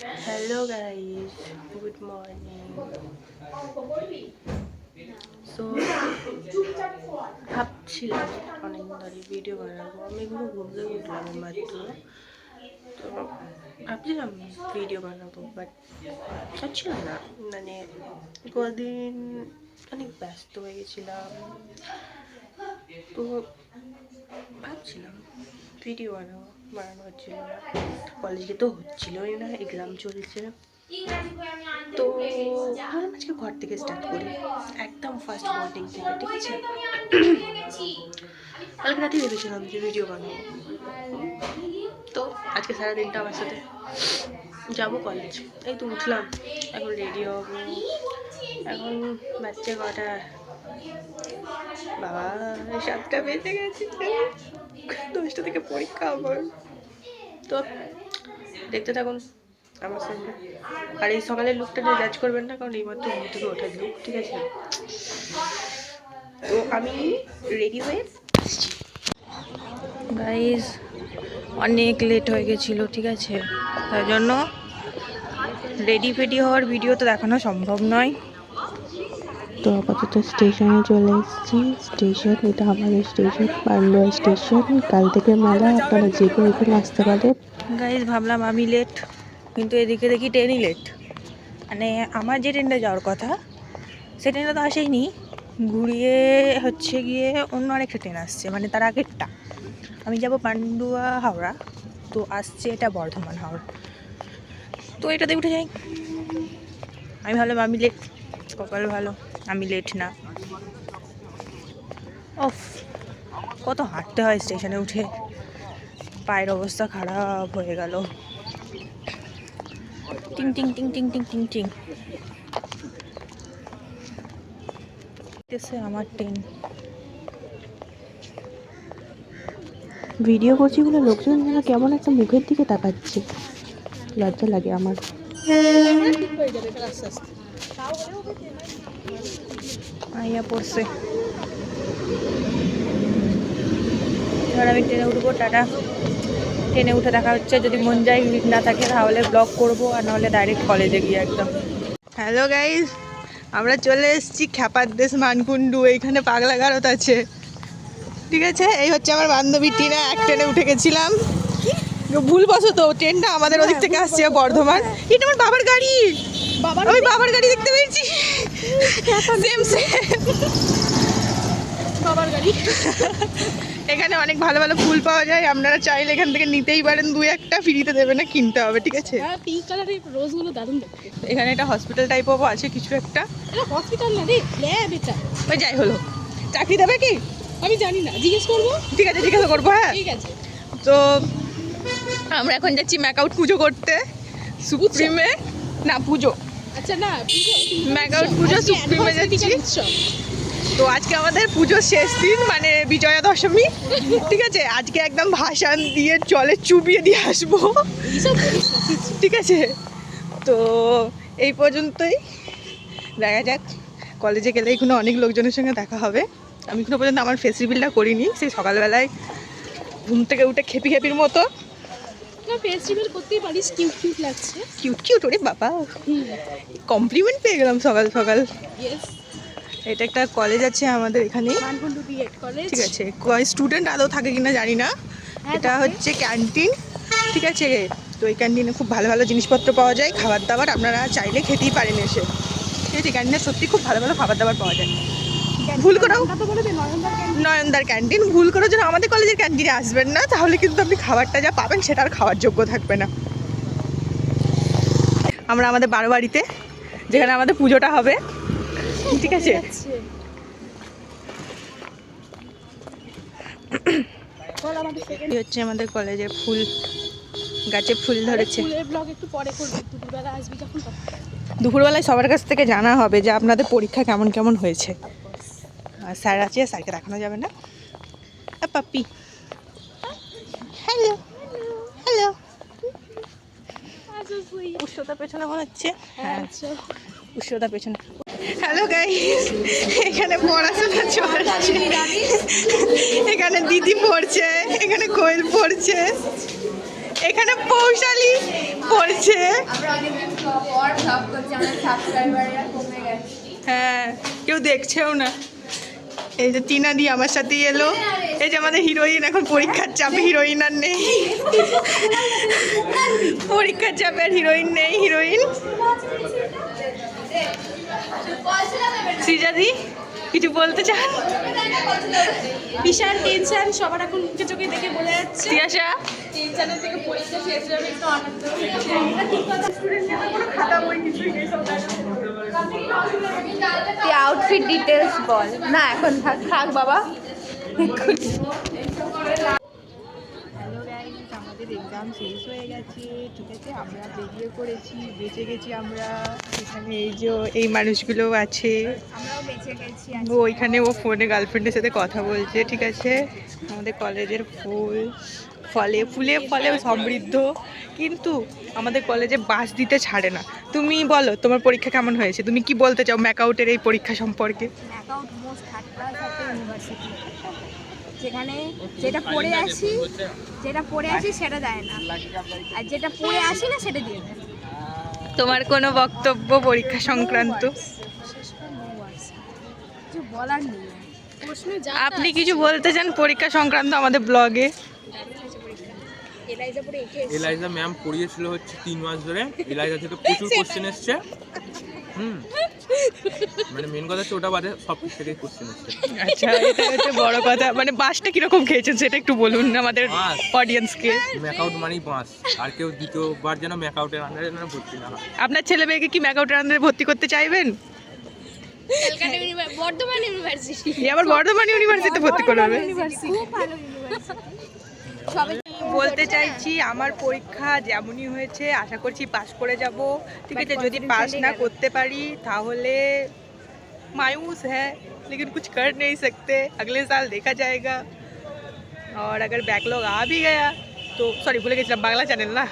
Hello guys, good morning. So ভাবছিলাম অনেকদিন ধরে ভিডিও বানাবো। আমি এগুলো ঘুম থেকে উঠলাম মাত্র, তো ভাবছিলাম ভিডিও বানাবো, বাট হচ্ছিল না। মানে কদিন অনেক ব্যস্ত হয়ে গেছিলাম, তো ভাবছিলাম ভিডিও বানানো হচ্ছিল না। কলেজে তো হচ্ছিলই না, এক্সাম চলছে। তো ভাবলাম আজকে ঘর থেকে স্টার্ট করি, একদম ফার্স্ট মর্নিং থেকে। ঠিক আছে, কালকে রাতে ভেবেছিলাম যে ভিডিও বানাবো, তো আজকে সারাদিনটা আমার সাথে যাবো কলেজ। এই তো উঠলাম, এখন রেডি হবো। এখন বাচ্চা কটা, বাবা 7টা বেজে গেছে, 10টা থেকে পরীক্ষা আমার। তো দেখতে থাকুন আমার সঙ্গে। আর এই সকালের লুকটা নিয়ে জাজ করবেন না, কারণ এইমাত্র ঘুম থেকে ওঠার লুক। ঠিক আছে, তো আমি রেডি হয়ে আসছি। গাইজ অনেক লেট হয়ে গেছিলো, ঠিক আছে, তাই জন্য রেডি ফেডি হওয়ার ভিডিও তো দেখানো সম্ভব নয়। তো আপাতত স্টেশনে চলে এসেছি। স্টেশন, এটা আমাদের স্টেশন, পান্ডুয়া স্টেশন। কাল থেকে মেলা, আপনারা যে কেউ এখানে আসতে পারে। গাইজ ভাবলাম আমি লেট, কিন্তু এদিকে দেখি ট্রেনই লেট। মানে আমার যে ট্রেনটা যাওয়ার কথা, সে ট্রেনটা তো আসেইনি, ঘুরিয়ে হচ্ছে গিয়ে অন্য আরেকটা ট্রেন আসছে, মানে তার আগেরটা। আমি যাব পান্ডুয়া হাওড়া, তো আসছে এটা বর্ধমান হাওড়া। তো এটাতে উঠে যাই। আমি ভাবলাম আমি লেট, কপাল ভালো আমি লেট না। ওফ, কত হাঁটতে হয় স্টেশনে উঠে, পায়ের অবস্থা খারাপ হয়ে গেল। টিং টিং টিং টিং টিং টিং টিং আমার ট্রেন। ভিডিও করছি বলে লোকজন যেন কেমন একটা মুখের দিকে তাকাচ্ছে, লজ্জা লাগে আমার। আইয়া পড়ছে, এবার আমি ট্রেনে উঠবো। টাটা। ট্রেনে উঠে দেখা হচ্ছে, যদি মন যায় না থাকে তাহলে ব্লগ করব, আর নাহলে ডাইরেক্ট কলেজে গিয়ে একদম। হ্যালো গাইজ, আমরা চলে এসেছি খ্যাপার দেশ মানকুণ্ডু। এইখানে পাগলা গারদ আছে, ঠিক আছে। এই হচ্ছে আমার বান্ধবী টিনা, এক ট্রেনে উঠে গেছিলাম, ভুলবশত ট্রেনটা আমাদের ওদিক থেকে আসছে বর্ধমান। এটা আমার বাবার গাড়ি, আমি বাবার গাড়ি দেখতে পেয়েছি, সেম সেম বাবার গাড়ি। এখানে অনেক ভালো ভালো ফুল পাওয়া যায়, আপনারা চাইলে এখান থেকে নিতেই পারেন। 2-1টা ফ্রিতে দেবে না, কিনতে হবে, ঠিক আছে। পিঙ্ক কালারের রোজগুলো দারুণ দেখতে। এখানে একটা হসপিটাল টাইপও আছে কিছু একটা। এটা হসপিটাল না রে, ল্যাব এটা। ওই যাই হলো, চাকরি দেবে কি আমি জানি না, জিজ্ঞেস করবো। ঠিক আছে, জিজ্ঞাসা করবো। হ্যাঁ ঠিক আছে। তো আমরা এখন যাচ্ছি ম্যাকআউট পুজো করতে, সুপ্রিমে। না পুজো, আচ্ছা না ম্যাকআউট পুজো সুপ্রিমে যাচ্ছি। তো আজকে আমাদের পুজোর শেষ দিন, মানে বিজয়া দশমী, ঠিক আছে। আজকে একদম ভাসান দিয়ে জলে চুবিয়ে দিয়ে আসবো, ঠিক আছে। তো এই পর্যন্তই, দেখা যাক। কলেজে গেলে এখনো অনেক লোকজনের সঙ্গে দেখা হবে। আমি এখনো পর্যন্ত আমার ফেস রিভিলটা করিনি, সেই সকালবেলায় ঘুম থেকে উঠে খেপির মতো। না, ফেস রিভিল করতেই পারিস, কিউট কিউট লাগছে। কিউট কিউট, ওরে বাবা, কমপ্লিমেন্ট পেয়ে গেলাম সকাল সকাল। ইয়েস, এটা একটা কলেজ আছে আমাদের এখানে, মানকুণ্ডু বিএড কলেজ, ঠিক আছে। স্টুডেন্ট আদৌ থাকে কিনা জানি না। এটা হচ্ছে ক্যান্টিন, ঠিক আছে। তো এই ক্যান্টিনে খুব ভালো ভালো জিনিসপত্র পাওয়া যায়, খাবার দাবার, আপনারা চাইলে খেতেই পারেন এসে, ঠিক আছে। ক্যান্টিনে সত্যি খুব ভালো ভালো খাবার দাবার পাওয়া যায়। ভুল করেও নয়নদার ক্যান্টিন, ভুল করেও যেন আমাদের কলেজের ক্যান্টিনে আসবেন না, তাহলে কিন্তু আপনি খাবারটা যা পাবেন সেটা আর খাওয়ার যোগ্য থাকবে না। আমরা আমাদের বারোয়ারিতে, যেখানে আমাদের পুজোটা হবে, ঠিক আছে। হচ্ছে আমাদের কলেজের ফুল গাছে ফুল ধরেছে। দুপুরবেলায় সবার কাছ থেকে জানা হবে যে আপনাদের পরীক্ষা কেমন কেমন হয়েছে। আর স্যার আছে, স্যারকে দেখানো যাবে না। Puppy, hello hello. উৎসতা পেছনে মনে হচ্ছে, হ্যাঁ উৎসতা পেছনে। হ্যালো গাইস, এখানে পড়াশোনা চলছে, এখানে দিদি পড়ছে, এখানে কোয়েল পড়ছে, এখানে পৌশালী পড়ছে। আমরা অনেকদিন পর সব করছি, আমাদের সাবস্ক্রাইবাররা কমে গেছে। হ্যাঁ, কেউ দেখছেও না। এই যে টিনাদি আমার সাথেই এলো। এই যে আমাদের হিরোইন এখন পরীক্ষার চাপে, হিরোইন আর নেই। পরীক্ষার চাপে আর হিরোইন নেই। হিরোইন সৃজাদি কিছু বলতে চান? বিশাল টেনশন, সবার এখন মুখে চোখে দেখে বোঝা যাচ্ছে। তিয়াশা টেনশনের থেকে পরীক্ষা শেষ যাবে, একটু আনন্দ। তুই আউটফিট ডিটেলস বল না, এখন থাক থাক বাবা। হ্যালো গাইস, আমাদের এক্সাম শেষ হয়ে গেছে, ঠিক আছে? আমরা বেরিয়ে পড়েছি, বেঁচে গেছি আমরা। এখানে এই যে এই মানুষগুলো আছে, আমরাও বেঁচে গেছি। ও ওইখানে ও ফোনে গার্লফ্রেন্ডের সাথে কথা বলছে, ঠিক আছে? আমাদের কলেজের ফুল ফলে ফুলে ফলে সমৃদ্ধ, কিন্তু আমাদের কলেজে বাস দিতে ছাড়ে না। তুমি বলো তোমার পরীক্ষা কেমন হয়েছে? তুমি কি বলতে চাও ম্যাকআউটের এই পরীক্ষা সম্পর্কে? ম্যাকআউট মোস্ট থার্ড ক্লাস একটা ইউনিভার্সিটি, যেখানে যেটা পড়ে আসি সেটা দেয় না, আর যেটা পড়ে আসি না সেটা দিয়ে দেয়। তোমার কোনো বক্তব্য পরীক্ষা সংক্রান্ত? কিছু বলার নেই। প্রশ্ন যা আপনি কিছু বলতে চান পরীক্ষা সংক্রান্ত আমাদের ব্লগে? এলাইজা পড়ে এঁকে এলাইজা ম্যাম পড়িয়েছিল হচ্ছে 3 মাস ধরে। এলাইজা থেকে প্রচুর কোশ্চেন এসছে। মানে মেন কথা হচ্ছে ওটা বাদে সব কিছু থেকে কোশ্চেন এসছে। আচ্ছা, এটা হচ্ছে বড় কথা। মানে বাসটা কিরকম খেয়েছেন সেটা একটু বলুন আমাদের বাস? অডিয়েন্সকে। ম্যাকআউট মানেই বাস, আর কেউ দ্বিতীয়বার যেন ম্যাকআউটের আন্ডারে যেন ভর্তি না হয়। আপনার ছেলে মেয়েকে কি ম্যাকআউটের আন্ডারে ভর্তি করতে চাইবেন? বর্ধমান ইউনিভার্সিটি। এ আবার বর্ধমান ইউনিভার্সিটিতে ভর্তি করবে? খুব ভালো ইউনিভার্সিটি। সবে বলতে চাইছি আমার পরীক্ষা যেমনই হয়েছে আশা করছি পাস করে যাব, ঠিক আছে? যদি পাস না করতে পারি তাহলে मायूस है, लेकिन कुछ कर नहीं सकते, अगले साल देखा जाएगा। और अगर बैकलॉग आ भी गया তো সরি ভুলে গেছিলাম, বাংলা চ্যানেল না।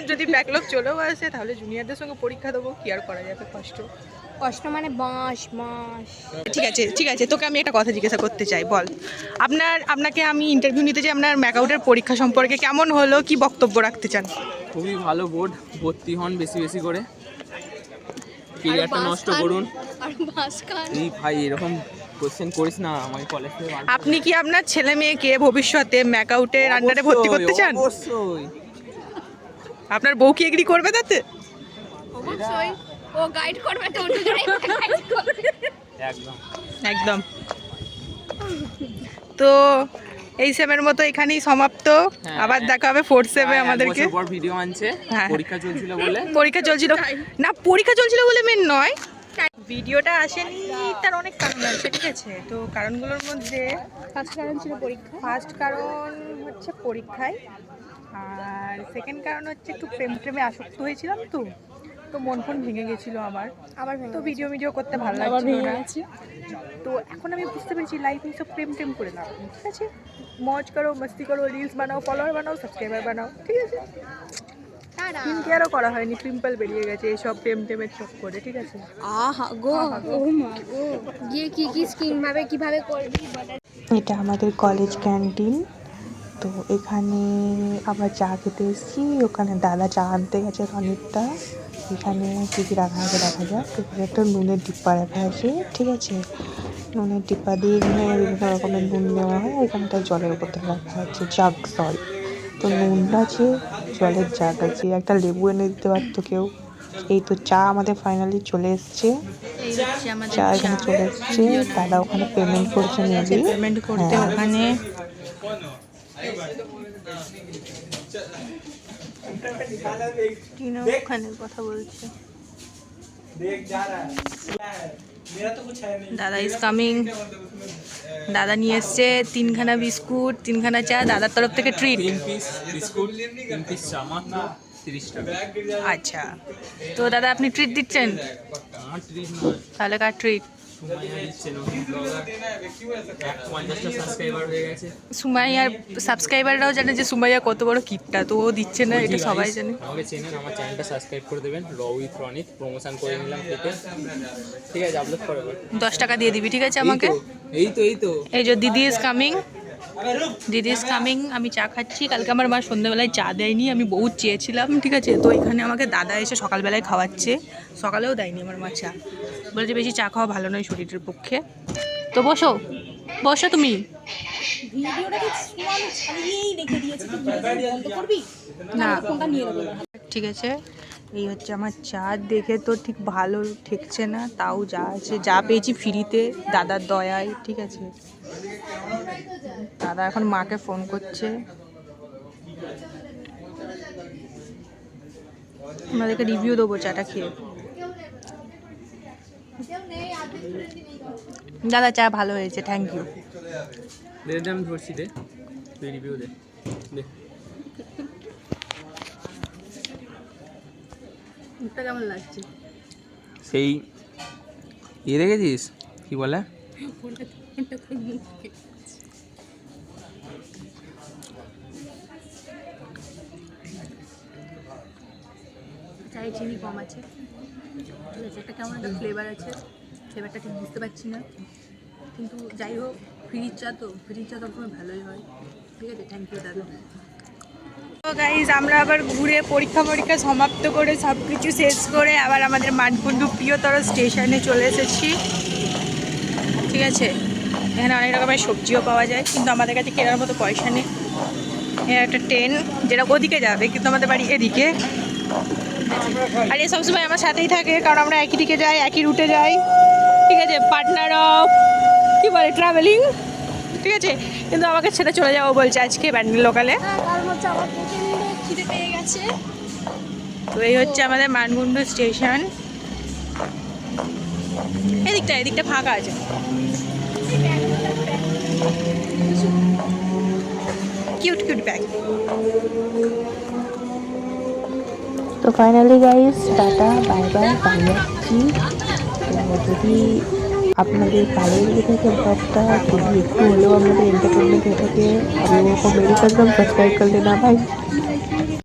যদি ব্যাকলগ চলেও আসে তাহলে জুনিয়রদের সঙ্গে পরীক্ষা দেবো, কি আর করা যাবে। কষ্ট মানে বাঁশ মাস। ঠিক আছে, তোকে আমি একটা কথা জিজ্ঞাসা করতে চাই, বল। আপনাকে আমি ইন্টারভিউ নিতে চাই, আপনার ম্যাকআউটের পরীক্ষা সম্পর্কে কেমন হলো, কি বক্তব্য রাখতে চান? খুবই ভালো বোর্ড, ভর্তি হন বেশি বেশি করে, ক্যারিয়ারটা নষ্ট করুন। আর বাস খান। এই ভাই এরকম কোশ্চেন করিস না, আমার কলেজ থেকে আপনি কি আপনার ছেলে মেয়েকে ভবিষ্যতে ম্যাকআউটের আন্ডারে ভর্তি করতে চান? অবশ্যই। আপনার বউ কি এগ্রি করবে তাতে? অবশ্যই ও গাইড করবে তো অন্য জনে গাইড করবে। একদম। তো এই সেমের মতো এখানেই সমাপ্ত। আবার দেখা হবে 4th সেমে আমাদেরকে। বড় ভিডিও আনছে, হ্যাঁ। পরীক্ষা চলছিল বলে। পরীক্ষা চলছিল বলে মেন নয়, ভিডিওটা আসেনি তার অনেক কারণ আছে, ঠিক আছে? তো কারণগুলোর মধ্যে ফার্স্ট কারণ ছিল পরীক্ষা, ফার্স্ট কারণ হচ্ছে পরীক্ষায়, আর সেকেন্ড কারণ হচ্ছে একটু প্রেমে আসক্ত হয়েছিলাম, তো মন ফোন ভেঙে গেছিলো আমার, আবার তো ভিডিও করতে ভালো লাগছিল না। তো এখন আমি বুঝতে পেরেছি লাইফে সব প্রেম করে লাভ নেই, ঠিক আছে? মজ করো, মস্তি করো, রিলস বানাও, ফলোয়ার বানাও, সাবস্ক্রাইবার বানাও, ঠিক আছে? স্কিন কেয়ারও করা হয়নি, পিম্পল বেরিয়ে গেছে এইসব প্রেমের চক্করে, ঠিক আছে? আহা গো, ও মা গো, গিয়ে কি স্কিন ভাবে কিভাবে করবি বলে। এটা আমাদের কলেজ ক্যান্টিন। তো এখানে আবার চা খেতে এসেছি, ওখানে দাদা চা আনতে গেছে অনেকটা। এখানে কী কী রাখা আছে দেখা যাক। এখানে একটা নুনের ডিব্বা রাখা আছে, ঠিক আছে? নুনের ডিব্বা দিয়ে এখানে বিভিন্ন রকমের নুন নেওয়া হয়। এখানে একটা জলের উপর থেকে রাখা আছে, জাগ, সরি। তো নুন আছে, জলের জাগ আছে, একটা লেবু এনে দিতে পারতো কেউ। এই তো চা আমাদের ফাইনালি চলে এসছে, চা এখানে চলে এসছে। দাদা ওখানে পেমেন্ট করছে, পেমেন্ট করতে ওখানে ওখানে কথা বলছে। দাদা ইজ কামিং। দাদা নিয়ে এসছে 3খানা বিস্কুট, 3খানা চা, দাদার তরফ থেকে ট্রিট। 3 পিস বিস্কুট, 3 পিস চা, মাত্র 30 টাকা। আচ্ছা, তো দাদা আপনি ট্রিট দিচ্ছেন? আমার ট্রিট নয়, তাহলে কার ট্রিট? সুমাইয়া দিচ্ছে, নতুন ব্লগার, 50টা সাবস্ক্রাইবার হয়ে গেছে। সুমাইয়ার সাবস্ক্রাইবাররাও জানে যে সুমাইয়া কত বড় কিপটা, তো ও দিচ্ছে না, এটা সবাই জানে। আমাকে চেনেন, আমার চ্যানেলটা সাবস্ক্রাইব করে দেবেন, র উইথ রনিত, প্রমোশন করে নিলাম থেকে, ঠিক আছে? আপলোড করে দেবেন, 10 টাকা দিয়ে দিবি, ঠিক আছে আমাকে? এই তো এই যে দিদি ইজ কামিং। দিদি ইজ কামিং। আমি চা খাচ্ছি। কালকে আমার মা সন্ধ্যাবেলায় চা দেয়নি, আমি বহুত চেয়েছিলাম, ঠিক আছে। তো এখানে আমাকে দাদা এসে সকালবেলায় খাওয়াচ্ছে, সকালেও দেয়নি আমার মা চা, বলেছে বেশি চা খাওয়া ভালো নয় শরীরের পক্ষে। তো বসো বসো তুমি। ভিডিওটাকে আমি ছাড়িয়েই রেখে দিয়েছি, তুই বন্ধ করবি না ফোনটা নিয়ে নেবো। ঠিক আছে, এই হচ্ছে আমার চা। দেখে তো ঠিক ভালো ঠেকছে না, তাও যা আছে, যা পেয়েছি ফ্রিতে দাদার দয়ায়, ঠিক আছে। দাদা এখন মাকে ফোন করছে, আমাদেরকে রিভিউ দেবো চাটা খেয়ে। দাদা চা ভালো হয়েছে, থ্যাংক ইউ। দে দে, আমি ধরছি, দে তুই রিভিউ দে দে। মুখটা কেমন লাগছে? সেই ইয়ে দেখেছিস কি বলে, চায়ে চিনি কম আছে, ঠিক আছে। একটা কেমন একটা ফ্লেভার আছে, ফ্লেভারটা ঠিক বুঝতে পারছি না, কিন্তু যাই হোক ফ্রিজ চা তো, ফ্রিজ চা তো খুব ভালোই হয়, ঠিক আছে। থ্যাংক ইউ দাদা। তো গাইজ আমরা আবার ঘুরে পরীক্ষা সমাপ্ত করে সব কিছু শেষ করে আবার আমাদের মানকুণ্ডু প্রিয়তর স্টেশনে চলে এসেছি, ঠিক আছে। এখানে অনেক রকমের সবজিও পাওয়া যায়, কিন্তু আমাদের কাছে কেনার মতো পয়সা নেই। এখানে একটা ট্রেন যেটা ওদিকে যাবে, কিন্তু আমাদের বাড়ি এদিকে। আর এ সবসময় আমার সাথেই থাকে, কারণ আমরা একই দিকে যাই, একই রুটে যাই, ঠিক আছে। পার্টনার অফ কী বলে ট্রাভেলিং, ঠিক আছে। কিন্তু আমাকে ছেড়ে চলে যাবো বলছে আজকে ব্যান্ডেল লোকালে। কারণ হচ্ছে আমার প্রচন্ড খিদে পেয়ে গেছে। তো এই হচ্ছে আমাদের মানকুণ্ডু স্টেশন। এদিকটা ফাঁকা আছে। Cute bag. তো finally guys tata bye bye, বাড়ি যাচ্ছি। তো যদি আপনাদের ভালো লেগে থাকে ব্লগটা, যদি একটু হলেও আমাদের এন্টারটেনমেন্ট হয়ে থাকে, আমি वो को मेरी कसम सब्सक्राइब कर लेना भाई।